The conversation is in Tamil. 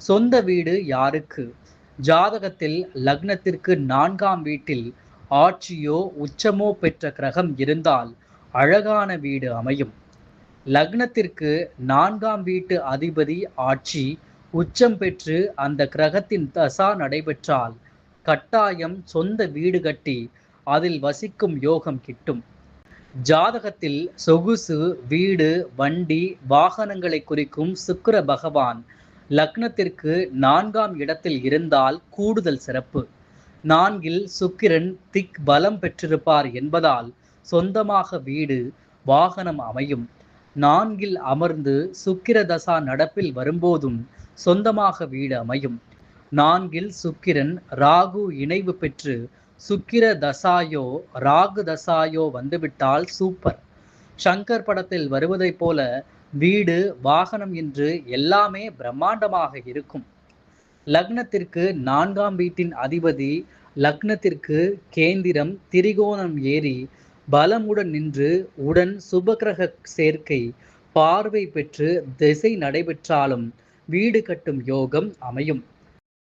சொந்த வீடு யாருக்கு? ஜாதகத்தில் லக்னத்திற்கு 4ஆம் வீட்டில் ஆட்சியோ உச்சமோ பெற்ற கிரகம் இருந்தால் அழகான வீடு அமையும். லக்னத்திற்கு 4ஆம் வீட்டு அதிபதி ஆட்சி உச்சம் பெற்று அந்த கிரகத்தின் தசா நடைபெற்றால் கட்டாயம் சொந்த வீடு கட்டி அதில் வசிக்கும் யோகம் கிட்டும். ஜாதகத்தில் சொகுசு, வீடு, வண்டி, வாகனங்களை குறிக்கும் சுக்கிர பகவான் லக்னத்திற்கு 4ஆம் இடத்தில் இருந்தால் கூடுதல் சிறப்பு. 4இல் சுக்கிரன் திக் பலம் பெற்றிருப்பார் என்பதால் சொந்தமாக வீடு, வாகனம் அமையும். 4இல் அமர்ந்து சுக்கிர தசா நடப்பில் வரும்போதும் சொந்தமாக வீடு அமையும். 4இல் சுக்கிரன் ராகு இணைவு பெற்று சுக்கிர தசாயோ ராகு தசாயோ வந்துவிட்டால் சூப்பர். ஷங்கர் படத்தில் வருவதைப் போல வீடு, வாகனம் என்று எல்லாமே பிரம்மாண்டமாக இருக்கும். லக்னத்திற்கு 4ஆம் வீட்டின் அதிபதி லக்னத்திற்கு கேந்திரம் திரிகோணம் ஏறி பலமுடன் நின்று உடன் சுபகிரக சேர்க்கை பார்வை பெற்று திசை நடைபெற்றாலும் வீடு கட்டும் யோகம் அமையும்.